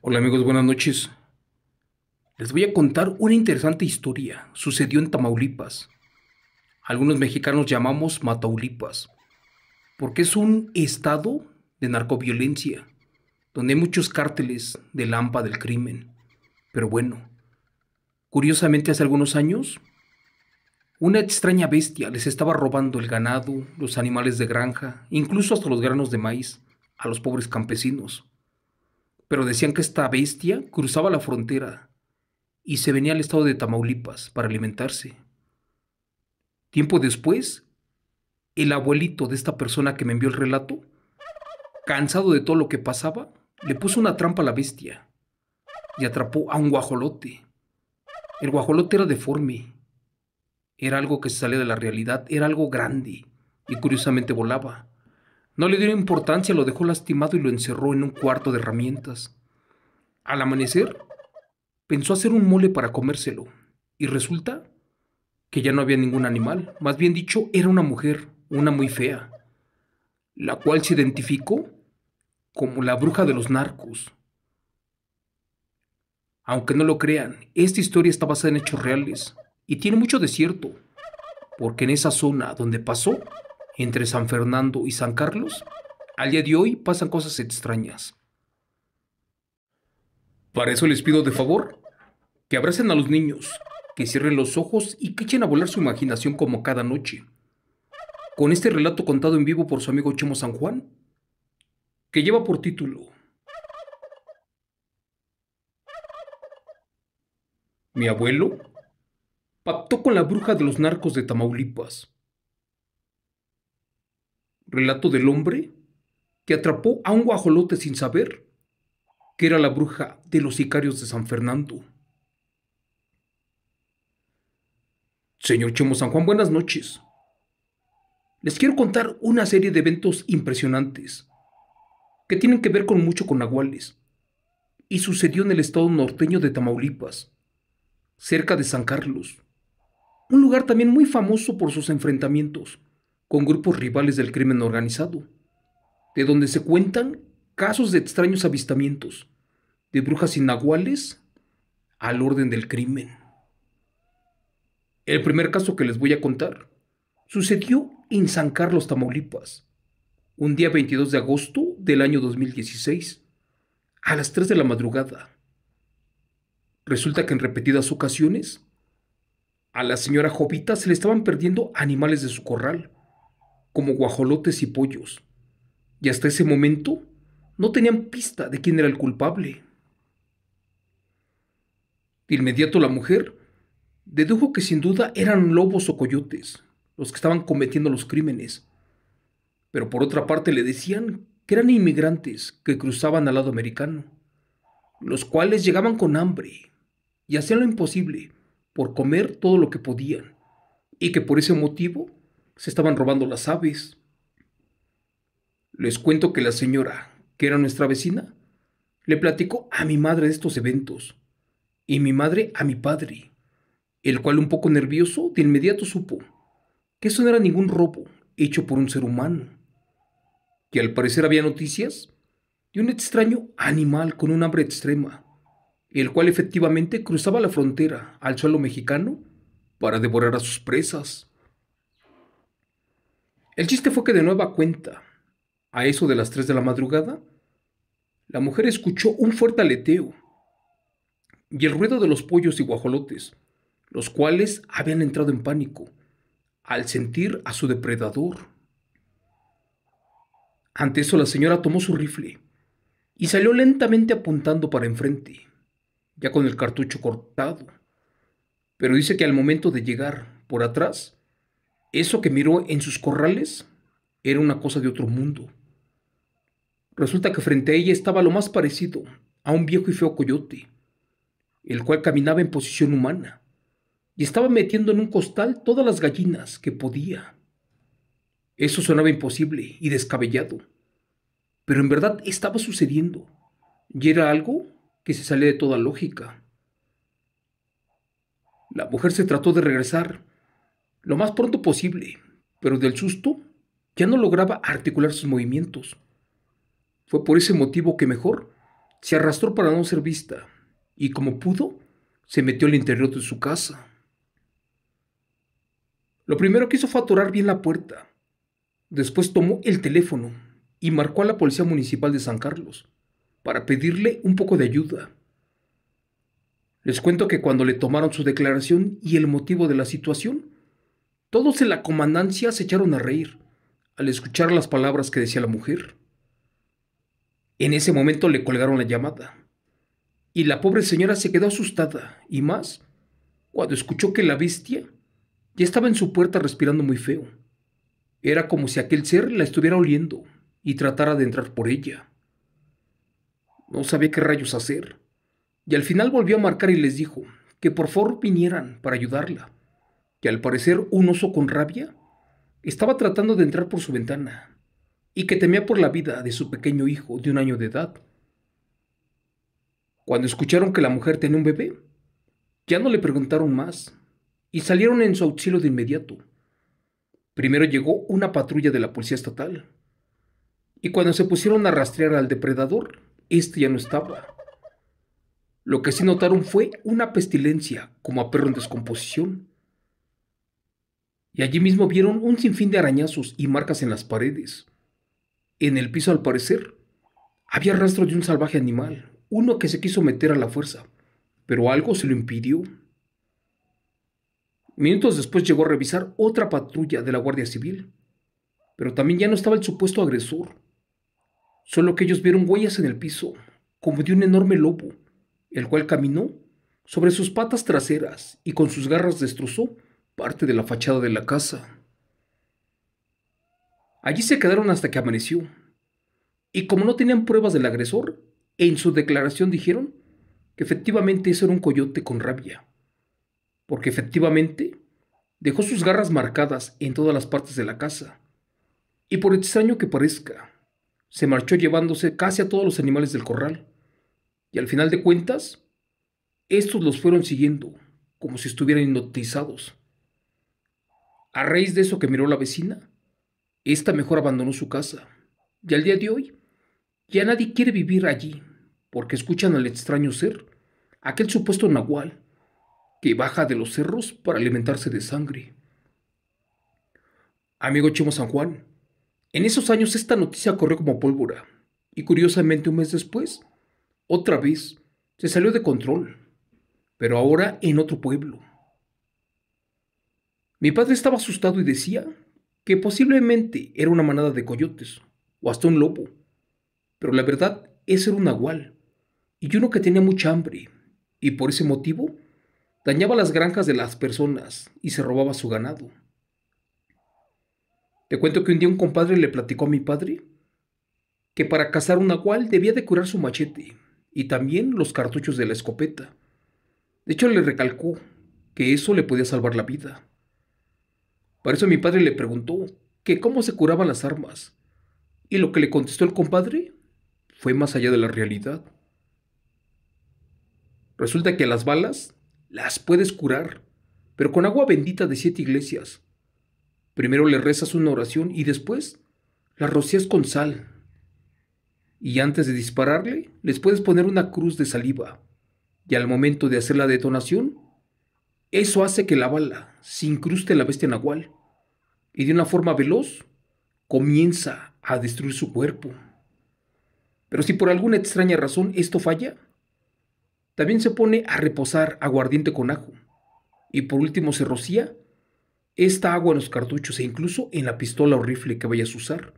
Hola amigos, buenas noches. Les voy a contar una interesante historia. Sucedió en Tamaulipas. Algunos mexicanos llamamos Mataulipas, porque es un estado de narcoviolencia, donde hay muchos cárteles del AMPA del crimen. Pero bueno, curiosamente hace algunos años, una extraña bestia les estaba robando el ganado, los animales de granja, incluso hasta los granos de maíz, a los pobres campesinos. Pero decían que esta bestia cruzaba la frontera y se venía al estado de Tamaulipas para alimentarse. Tiempo después, el abuelito de esta persona que me envió el relato, cansado de todo lo que pasaba, le puso una trampa a la bestia y atrapó a un guajolote. El guajolote era deforme, era algo que se salía de la realidad, era algo grande y curiosamente volaba. No le dio importancia, lo dejó lastimado y lo encerró en un cuarto de herramientas. Al amanecer, pensó hacer un mole para comérselo y resulta que ya no había ningún animal, más bien dicho, era una mujer, una muy fea, la cual se identificó como la bruja de los narcos. Aunque no lo crean, esta historia está basada en hechos reales y tiene mucho de cierto, porque en esa zona donde pasó, entre San Fernando y San Carlos, al día de hoy pasan cosas extrañas. Para eso les pido de favor que abracen a los niños, que cierren los ojos y que echen a volar su imaginación como cada noche. Con este relato contado en vivo por su amigo Chemo San Juan, que lleva por título Mi abuelo pactó con la bruja de los narcos de Tamaulipas. Relato del hombre que atrapó a un guajolote sin saber que era la bruja de los sicarios de San Fernando. Señor Chemo San Juan, buenas noches. Les quiero contar una serie de eventos impresionantes que tienen que ver con mucho con nahuales y sucedió en el estado norteño de Tamaulipas, cerca de San Carlos, un lugar también muy famoso por sus enfrentamientos con grupos rivales del crimen organizado, de donde se cuentan casos de extraños avistamientos de brujas y nahuales al orden del crimen. El primer caso que les voy a contar sucedió en San Carlos, Tamaulipas, un día 22 de agosto del año 2016, a las 3 de la madrugada. Resulta que en repetidas ocasiones a la señora Jovita se le estaban perdiendo animales de su corral, como guajolotes y pollos, y hasta ese momento no tenían pista de quién era el culpable. De inmediato la mujer dedujo que sin duda eran lobos o coyotes los que estaban cometiendo los crímenes, pero por otra parte le decían que eran inmigrantes que cruzaban al lado americano, los cuales llegaban con hambre y hacían lo imposible por comer todo lo que podían, y que por ese motivo se estaban robando las aves. Les cuento que la señora, que era nuestra vecina, le platicó a mi madre de estos eventos, y mi madre a mi padre, el cual un poco nervioso de inmediato supo que eso no era ningún robo hecho por un ser humano, que al parecer había noticias de un extraño animal con un hambre extrema, el cual efectivamente cruzaba la frontera al suelo mexicano para devorar a sus presas. El chiste fue que de nueva cuenta, a eso de las 3 de la madrugada, la mujer escuchó un fuerte aleteo y el ruido de los pollos y guajolotes, los cuales habían entrado en pánico al sentir a su depredador. Ante eso la señora tomó su rifle y salió lentamente apuntando para enfrente, ya con el cartucho cortado. Pero dice que al momento de llegar por atrás, eso que miró en sus corrales era una cosa de otro mundo. Resulta que frente a ella estaba lo más parecido a un viejo y feo coyote, el cual caminaba en posición humana y estaba metiendo en un costal todas las gallinas que podía. Eso sonaba imposible y descabellado, pero en verdad estaba sucediendo y era algo que se salía de toda lógica. La mujer se trató de regresar lo más pronto posible, pero del susto ya no lograba articular sus movimientos. Fue por ese motivo que mejor Se arrastró para no ser vista y como pudo, se metió al interior de su casa. Lo primero que hizo fue atorar bien la puerta. Después tomó el teléfono y marcó a la Policía Municipal de San Carlos para pedirle un poco de ayuda. Les cuento que cuando le tomaron su declaración y el motivo de la situación, todos en la comandancia se echaron a reír al escuchar las palabras que decía la mujer. En ese momento le colgaron la llamada y la pobre señora se quedó asustada y más cuando escuchó que la bestia ya estaba en su puerta respirando muy feo. Era como si aquel ser la estuviera oliendo y tratara de entrar por ella. No sabía qué rayos hacer y al final volvió a marcar y les dijo que por favor vinieran para ayudarla, que al parecer un oso con rabia estaba tratando de entrar por su ventana y que temía por la vida de su pequeño hijo de 1 año de edad. Cuando escucharon que la mujer tenía un bebé, ya no le preguntaron más y salieron en su auxilio de inmediato. Primero llegó una patrulla de la policía estatal y cuando se pusieron a rastrear al depredador, este ya no estaba. Lo que sí notaron fue una pestilencia como a perro en descomposición. Y allí mismo vieron un sinfín de arañazos y marcas en las paredes. En el piso, al parecer, había rastros de un salvaje animal, uno que se quiso meter a la fuerza, pero algo se lo impidió. Minutos después llegó a revisar otra patrulla de la Guardia Civil, pero también ya no estaba el supuesto agresor. Solo que ellos vieron huellas en el piso, como de un enorme lobo, el cual caminó sobre sus patas traseras y con sus garras destrozó parte de la fachada de la casa. Allí se quedaron hasta que amaneció, y como no tenían pruebas del agresor, en su declaración dijeron que efectivamente eso era un coyote con rabia, porque efectivamente dejó sus garras marcadas en todas las partes de la casa, y por extraño que parezca, se marchó llevándose casi a todos los animales del corral, y al final de cuentas, estos los fueron siguiendo, como si estuvieran hipnotizados. A raíz de eso que miró la vecina, esta mejor abandonó su casa, y al día de hoy, ya nadie quiere vivir allí, porque escuchan al extraño ser, aquel supuesto nahual, que baja de los cerros para alimentarse de sangre. Amigo Chimo San Juan, en esos años esta noticia corrió como pólvora, y curiosamente un mes después, otra vez, se salió de control, pero ahora en otro pueblo. Mi padre estaba asustado y decía que posiblemente era una manada de coyotes, o hasta un lobo, pero la verdad ese era un nahual, y uno que tenía mucha hambre, y por ese motivo dañaba las granjas de las personas y se robaba su ganado. Te cuento que un día un compadre le platicó a mi padre que para cazar un nahual debía de curar su machete y también los cartuchos de la escopeta. De hecho, le recalcó que eso le podía salvar la vida. Para eso mi padre le preguntó que cómo se curaban las armas, y lo que le contestó el compadre fue más allá de la realidad. Resulta que las balas las puedes curar, pero con agua bendita de 7 iglesias. Primero le rezas una oración y después las rocías con sal. Y antes de dispararle, les puedes poner una cruz de saliva. Y al momento de hacer la detonación, eso hace que la bala se incruste en la bestia nahual y de una forma veloz comienza a destruir su cuerpo. Pero si por alguna extraña razón esto falla, también se pone a reposar aguardiente con ajo. Y por último se rocía esta agua en los cartuchos e incluso en la pistola o rifle que vayas a usar.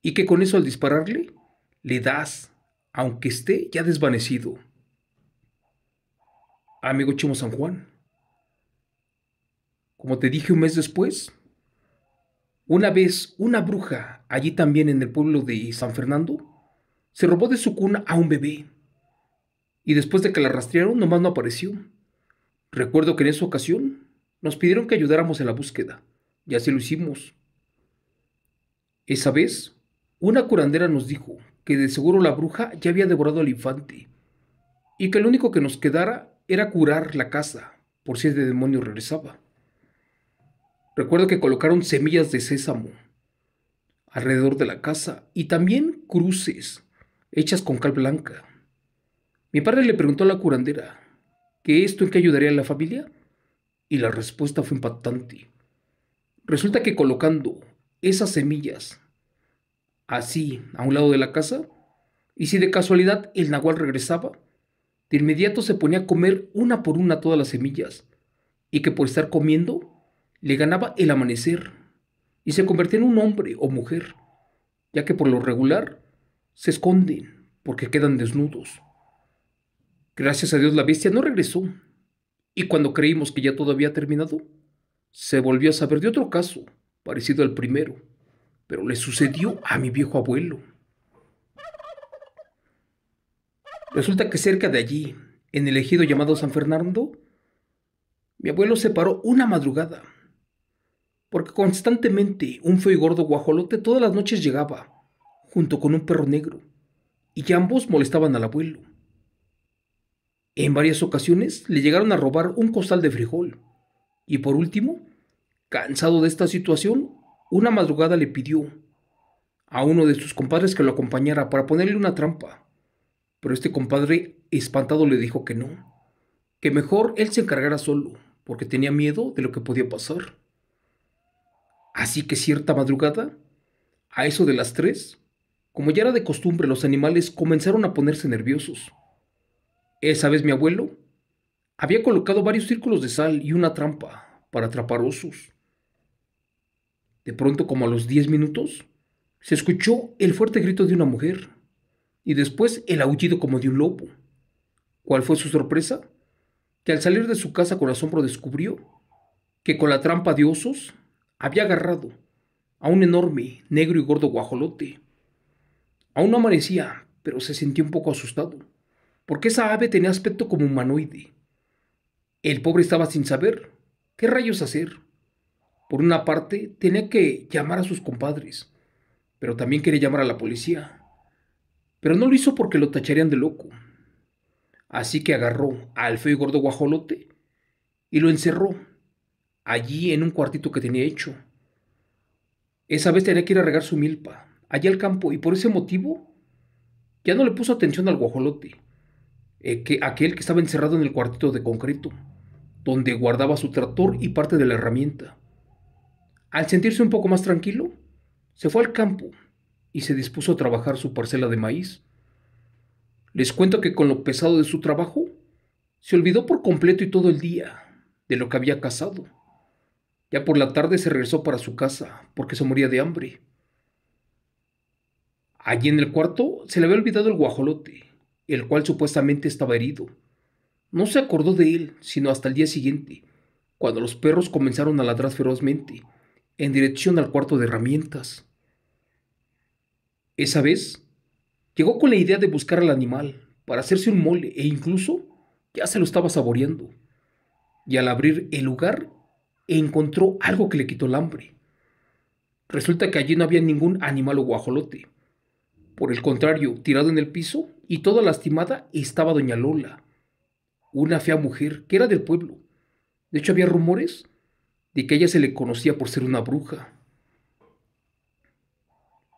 Y que con eso al dispararle, le das, aunque esté ya desvanecido. Amigo Chimo San Juan, como te dije un mes después, una vez una bruja, allí también en el pueblo de San Fernando, se robó de su cuna a un bebé. Y después de que la rastrearon, nomás no apareció. Recuerdo que en esa ocasión nos pidieron que ayudáramos en la búsqueda, y así lo hicimos. Esa vez, una curandera nos dijo que de seguro la bruja ya había devorado al infante, y que lo único que nos quedara era curar la casa, por si ese demonio regresaba. Recuerdo que colocaron semillas de sésamo alrededor de la casa y también cruces hechas con cal blanca. Mi padre le preguntó a la curandera que esto en qué ayudaría a la familia y la respuesta fue impactante. Resulta que colocando esas semillas así a un lado de la casa, y si de casualidad el nahual regresaba, de inmediato se ponía a comer una por una todas las semillas, y que por estar comiendo le ganaba el amanecer, y se convertía en un hombre o mujer, ya que por lo regular se esconden porque quedan desnudos. Gracias a Dios la bestia no regresó, y cuando creímos que ya todo había terminado, se volvió a saber de otro caso, parecido al primero, pero le sucedió a mi viejo abuelo. Resulta que cerca de allí, en el ejido llamado San Fernando, mi abuelo se paró una madrugada, porque constantemente un feo y gordo guajolote todas las noches llegaba, junto con un perro negro, y ambos molestaban al abuelo. En varias ocasiones le llegaron a robar un costal de frijol, y por último, cansado de esta situación, una madrugada le pidió a uno de sus compadres que lo acompañara para ponerle una trampa, pero este compadre espantado le dijo que mejor él se encargara solo, porque tenía miedo de lo que podía pasar. Así que cierta madrugada, a eso de las 3, como ya era de costumbre, los animales comenzaron a ponerse nerviosos. Esa vez mi abuelo había colocado varios círculos de sal y una trampa para atrapar osos. De pronto, como a los 10 minutos, se escuchó el fuerte grito de una mujer y después el aullido como de un lobo. ¿Cuál fue su sorpresa? Que al salir de su casa con asombro descubrió que con la trampa de osos había agarrado a un enorme, negro y gordo guajolote. Aún no amanecía, pero se sintió un poco asustado, porque esa ave tenía aspecto como humanoide. El pobre estaba sin saber qué rayos hacer. Por una parte, tenía que llamar a sus compadres, pero también quería llamar a la policía. Pero no lo hizo porque lo tacharían de loco. Así que agarró al feo y gordo guajolote y lo encerró allí en un cuartito que tenía hecho. Esa vez tenía que ir a regar su milpa, allá al campo, y por ese motivo ya no le puso atención al guajolote, aquel que estaba encerrado en el cuartito de concreto, donde guardaba su tractor y parte de la herramienta. Al sentirse un poco más tranquilo, se fue al campo y se dispuso a trabajar su parcela de maíz. Les cuento que con lo pesado de su trabajo, se olvidó por completo y todo el día de lo que había cazado. Ya por la tarde se regresó para su casa porque se moría de hambre. Allí en el cuarto se le había olvidado el guajolote, el cual supuestamente estaba herido. No se acordó de él sino hasta el día siguiente, cuando los perros comenzaron a ladrar ferozmente en dirección al cuarto de herramientas. Esa vez llegó con la idea de buscar al animal para hacerse un mole e incluso ya se lo estaba saboreando. Y al abrir el lugar encontró algo que le quitó el hambre. Resulta que allí no había ningún animal o guajolote. Por el contrario, tirado en el piso y toda lastimada estaba doña Lola, una fea mujer que era del pueblo. De hecho, había rumores de que a ella se le conocía por ser una bruja.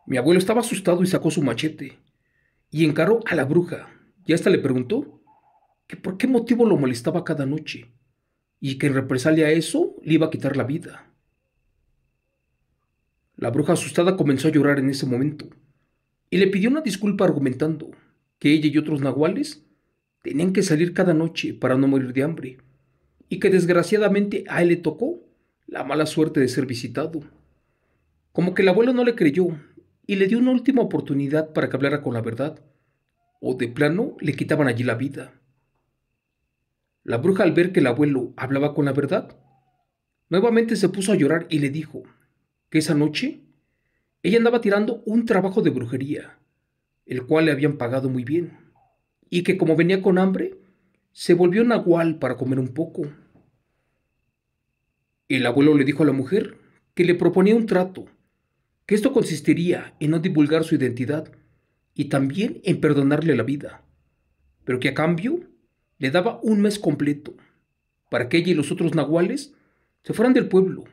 Mi abuelo estaba asustado y sacó su machete y encaró a la bruja y hasta le preguntó que por qué motivo lo molestaba cada noche y que en represalia a eso le iba a quitar la vida. La bruja asustada comenzó a llorar en ese momento y le pidió una disculpa argumentando que ella y otros nahuales tenían que salir cada noche para no morir de hambre y que desgraciadamente a él le tocó la mala suerte de ser visitado. Como que el abuelo no le creyó y le dio una última oportunidad para que hablara con la verdad, o de plano le quitaban allí la vida. La bruja, al ver que el abuelo hablaba con la verdad, nuevamente se puso a llorar y le dijo que esa noche ella andaba tirando un trabajo de brujería, el cual le habían pagado muy bien, y que como venía con hambre, se volvió nahual para comer un poco. El abuelo le dijo a la mujer que le proponía un trato, que esto consistiría en no divulgar su identidad y también en perdonarle la vida, pero que a cambio le daba un mes completo para que ella y los otros nahuales se fueran del pueblo,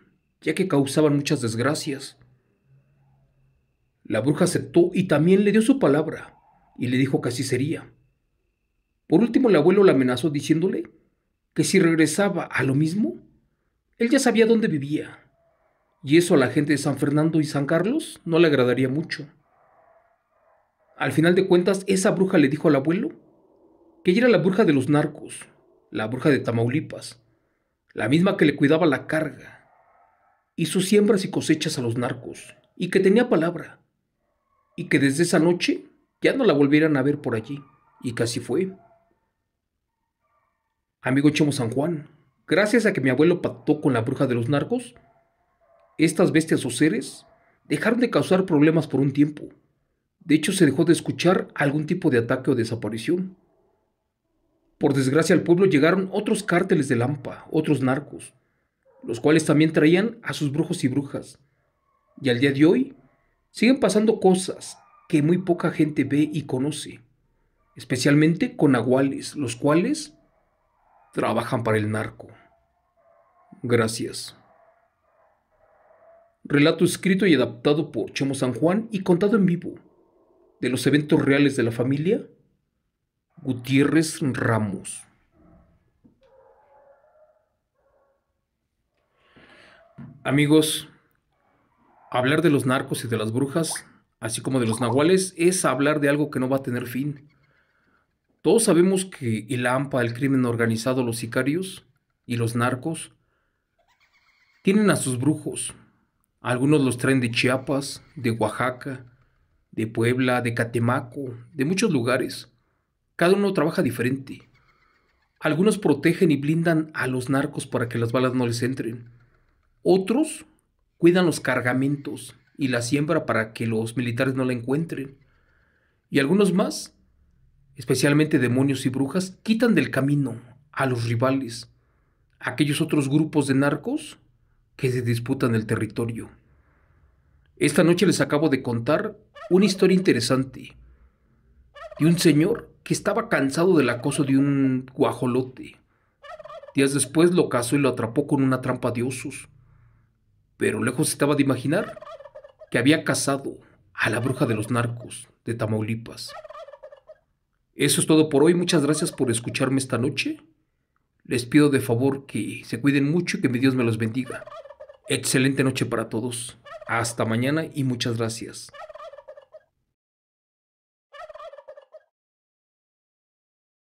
ya que causaban muchas desgracias. La bruja aceptó y también le dio su palabra y le dijo que así sería. Por último, el abuelo la amenazó diciéndole que si regresaba a lo mismo, él ya sabía dónde vivía, y eso a la gente de San Fernando y San Carlos no le agradaría mucho. Al final de cuentas, esa bruja le dijo al abuelo que ella era la bruja de los narcos, la bruja de Tamaulipas, la misma que le cuidaba la carga y sus siembras y cosechas a los narcos, y que tenía palabra, y que desde esa noche ya no la volvieran a ver por allí, y casi fue. Amigo Chemo San Juan, gracias a que mi abuelo pactó con la bruja de los narcos, estas bestias o seres dejaron de causar problemas por un tiempo. De hecho, se dejó de escuchar algún tipo de ataque o desaparición. Por desgracia al pueblo llegaron otros cárteles de Lampa, otros narcos, los cuales también traían a sus brujos y brujas. Y al día de hoy siguen pasando cosas que muy poca gente ve y conoce, especialmente con nahuales, los cuales trabajan para el narco. Gracias. Relato escrito y adaptado por Chemo San Juan y contado en vivo, de los eventos reales de la familia Gutiérrez Ramos. Amigos, hablar de los narcos y de las brujas, así como de los nahuales, es hablar de algo que no va a tener fin. Todos sabemos que el AMPA, el crimen organizado, los sicarios y los narcos tienen a sus brujos. Algunos los traen de Chiapas, de Oaxaca, de Puebla, de Catemaco, de muchos lugares. Cada uno trabaja diferente. Algunos protegen y blindan a los narcos para que las balas no les entren. Otros cuidan los cargamentos y la siembra para que los militares no la encuentren. Y algunos más, especialmente demonios y brujas, quitan del camino a los rivales, a aquellos otros grupos de narcos que se disputan el territorio. Esta noche les acabo de contar una historia interesante de un señor que estaba cansado del acoso de un guajolote. Días después lo cazó y lo atrapó con una trampa de osos. Pero lejos estaba de imaginar que había cazado a la bruja de los narcos de Tamaulipas. Eso es todo por hoy. Muchas gracias por escucharme esta noche. Les pido de favor que se cuiden mucho y que mi Dios me los bendiga. Excelente noche para todos. Hasta mañana y muchas gracias.